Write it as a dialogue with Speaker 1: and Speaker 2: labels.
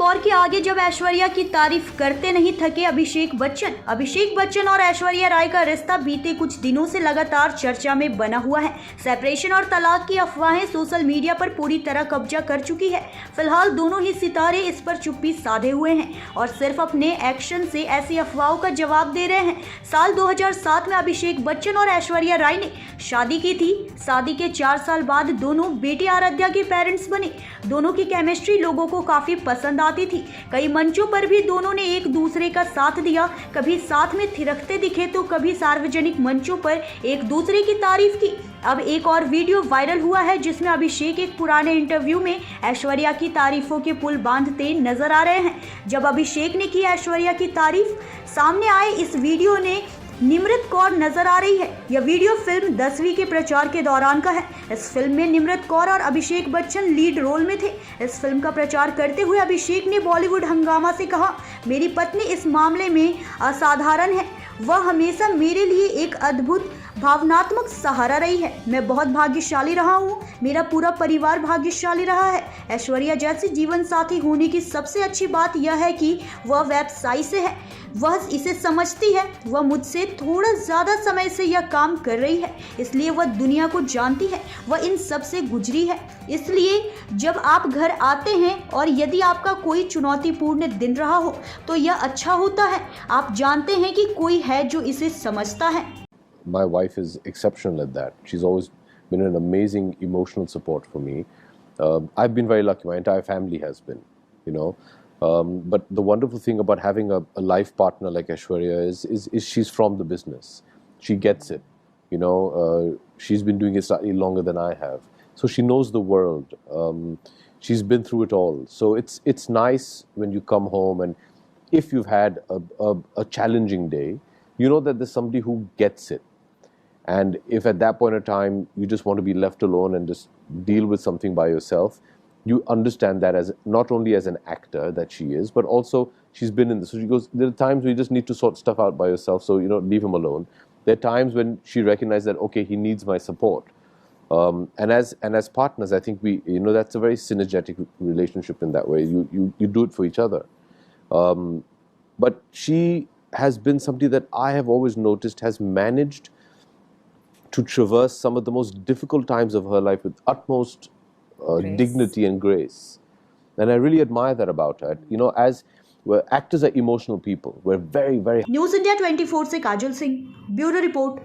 Speaker 1: और के आगे जब ऐश्वर्या की तारीफ करते नहीं थके अभिषेक बच्चन और ऐश्वर्या राय का रिश्ता बीते कुछ दिनों से लगातार चर्चा में बना हुआ है। सेपरेशन और तलाक की अफवाहें सोशल मीडिया पर पूरी तरह कब्जा कर चुकी है। फिलहाल दोनों ही सितारे इस पर चुप्पी साधे हुए हैं और सिर्फ अपने एक्शन से ऐसी अफवाहों का जवाब दे रहे हैं। साल 2007 में अभिषेक बच्चन और ऐश्वर्या राय ने शादी की थी। शादी के 4 साल बाद दोनों बेटी आराध्या के पेरेंट्स बने। दोनों की केमिस्ट्री लोगों को काफी पसंद आती थी। कई मंचों पर भी दोनों ने एक दूसरे का साथ दिया, कभी साथ में थिरकते दिखे तो कभी सार्वजनिक मंचों पर एक दूसरे की तारीफ की। अब एक और वीडियो वायरल हुआ है जिसमें अभिषेक एक पुराने इंटरव्यू में ऐश्वर्या की तारीफों के पुल बांधते नजर आ रहे हैं। जब अभिषेक ने की ऐश्वर्या की तारीफ, सामने आए इस वीडियो ने निमृत कौर नजर आ रही है। यह वीडियो फिल्म 10वीं के प्रचार के दौरान का है। इस फिल्म में निमृत कौर और अभिषेक बच्चन लीड रोल में थे। इस फिल्म का प्रचार करते हुए अभिषेक ने बॉलीवुड हंगामा से कहा, मेरी पत्नी इस मामले में असाधारण है। वह हमेशा मेरे लिए एक अद्भुत भावनात्मक सहारा रही है। मैं बहुत भाग्यशाली रहा हूँ। मेरा पूरा परिवार भाग्यशाली रहा है। ऐश्वर्या जैसी जीवन साथी होने की सबसे अच्छी बात यह है कि वह व्यवसायी से है। वह इसे समझती है। वह मुझसे थोड़ा ज़्यादा समय से यह काम कर रही है, इसलिए वह दुनिया को जानती है। वह इन सब से गुजरी है। इसलिए जब आप घर आते हैं और यदि आपका कोई चुनौतीपूर्ण दिन रहा हो तो यह अच्छा होता है। आप जानते हैं कि कोई है जो इसे समझता है।
Speaker 2: My wife is exceptional at that. She's always been an amazing emotional support for me. I've been very lucky. My entire family has been, you know. But the wonderful thing about having a life partner like Aishwarya is she's from the business. She gets it, you know. She's been doing it slightly longer than I have, so she knows the world. She's been through it all. So it's nice when you come home and if you've had a challenging day, you know that there's somebody who gets it. And if at that point of time you just want to be left alone and just deal with something by yourself, you understand that as not only as an actor that she is, but also she's been in this. So she goes, there are times where you just need to sort stuff out by yourself, so you know, leave him alone. There are times when she recognized that, okay, he needs my support. And as partners, I think we, you know, that's a very synergetic relationship in that way. You do it for each other. But she has been somebody that I have always noticed has managed to traverse some of the most difficult times of her life with utmost dignity and grace. And I really admire that about her. You know, as actors are emotional people. We're very, very...
Speaker 1: news India 24 से काजल Singh, bureau report.